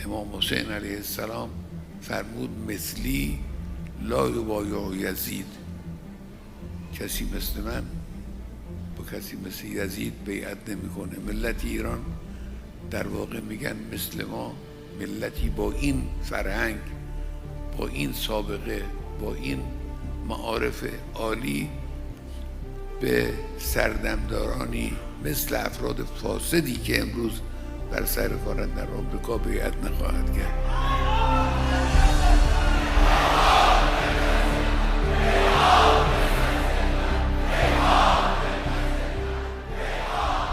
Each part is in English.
امام حسین علیه السلام فرمود مثلی لا یبایع یزید، کسی مثل من با کسی مثل یزید بیعت نمیکنه. ملت ایران در واقع میگن مثل ما، ملتی با این فرهنگ، با این سابقه، با این معارف عالی به سردمدارانی مثل افراد فاسدی که امروز بر سر کارند در آمریکا بیعت نخواهد کرد.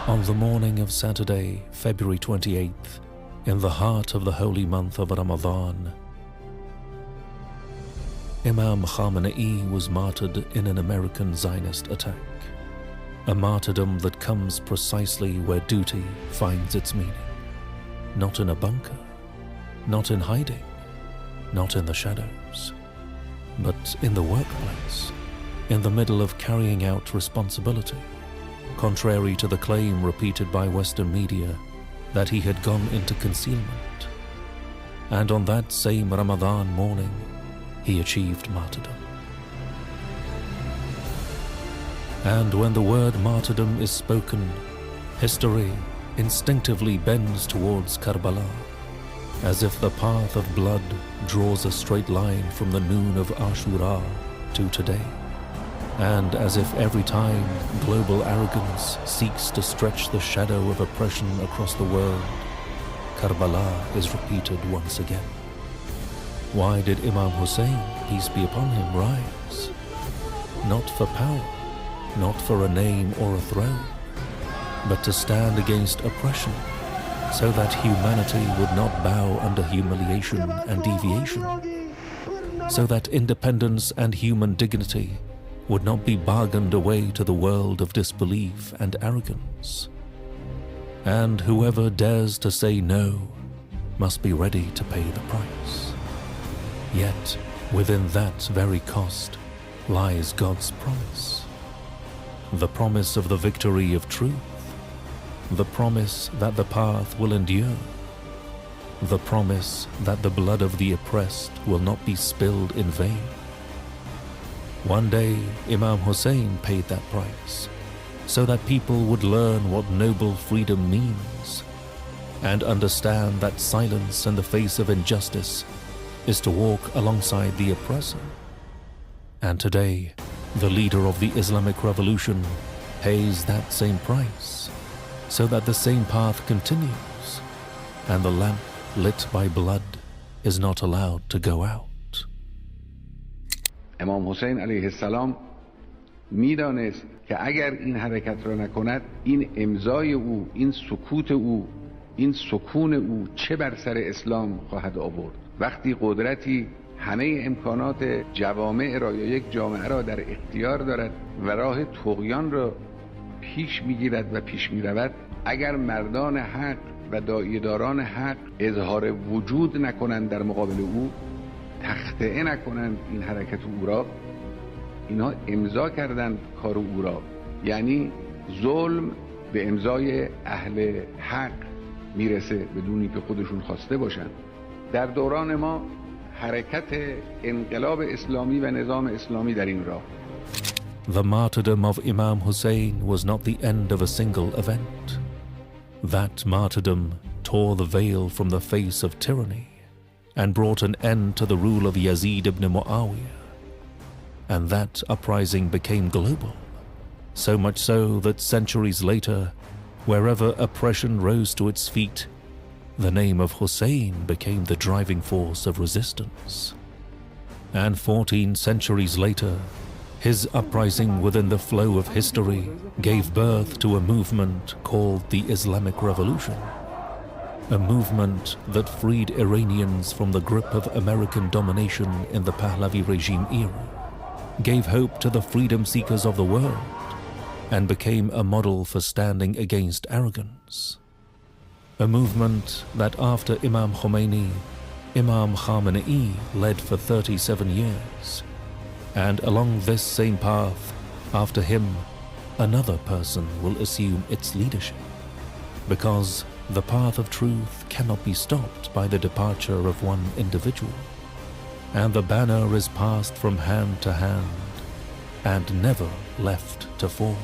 On the morning of Saturday, February 28th, in the heart of the holy month of Ramadan, Imam Khamenei was martyred in an American Zionist attack, a martyrdom that comes precisely where duty finds its meaning, not in a bunker, not in hiding, not in the shadows, but in the workplace, in the middle of carrying out responsibility, contrary to the claim repeated by Western media that he had gone into concealment. And on that same Ramadan morning, he achieved martyrdom. And when the word martyrdom is spoken, history instinctively bends towards Karbala, as if the path of blood draws a straight line from the noon of Ashura to today, and as if every time global arrogance seeks to stretch the shadow of oppression across the world, Karbala is repeated once again. Why did Imam Hussein, peace be upon him, rise? Not for power, not for a name or a throne, but to stand against oppression, so that humanity would not bow under humiliation and deviation, so that independence and human dignity would not be bargained away to the world of disbelief and arrogance. And whoever dares to say no must be ready to pay the price. Yet, within that very cost lies God's promise. The promise of the victory of truth, the promise that the path will endure, the promise that the blood of the oppressed will not be spilled in vain. One day, Imam Hussein paid that price, so that people would learn what noble freedom means, and understand that silence in the face of injustice is to walk alongside the oppressor. And today, the leader of the Islamic Revolution pays that same price, so that the same path continues, and the lamp lit by blood is not allowed to go out. امام حسین علیه السلام میدانست که اگر این حرکت را نکند، این امضای او، این سکوت او، این سکون او چه بر سر اسلام خواهد آورد. وقتی قدرتی همه امکانات جوامع را یا یک جامعه را در اختیار دارد و راه طغیان را پیش میگیرد و پیش میرود، اگر مردان حق و داعیه‌داران حق اظهار وجود نکنند در مقابل او، تخطئه نکنند این حرکت او را، اینها امضا کردند کار او را. یعنی ظلم به امضای اهل حق میرسه بدونی که خودشون خواسته باشند. در دوران ما حرکت انقلاب اسلامی و نظام اسلامی در این راه. The martyrdom of Imam Hussein was not the end of a single event. That martyrdom tore the veil from the face of tyranny and brought an end to the rule of Yazid ibn Muawiyah. And that uprising became global, so much so that centuries later, wherever oppression rose to its feet, the name of Hussein became the driving force of resistance. And 14 centuries later, his uprising within the flow of history gave birth to a movement called the Islamic Revolution, a movement that freed Iranians from the grip of American domination in the Pahlavi regime era, gave hope to the freedom seekers of the world, and became a model for standing against arrogance. A movement that after Imam Khomeini, Imam Khamenei led for 37 years, and along this same path, after him, another person will assume its leadership, because The path of truth cannot be stopped by the departure of one individual, and the banner is passed from hand to hand and never left to fall.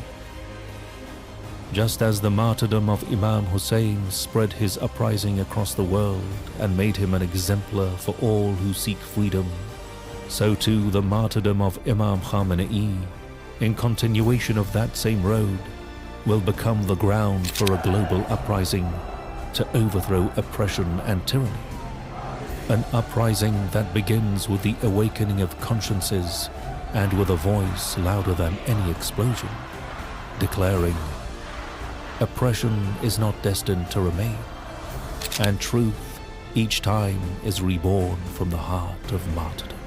Just as the martyrdom of Imam Hussein spread his uprising across the world and made him an exemplar for all who seek freedom, so too the martyrdom of Imam Khamenei, in continuation of that same road, will become the ground for a global uprising to overthrow oppression and tyranny. An uprising that begins with the awakening of consciences and with a voice louder than any explosion, declaring, oppression is not destined to remain, and truth each time is reborn from the heart of martyrdom.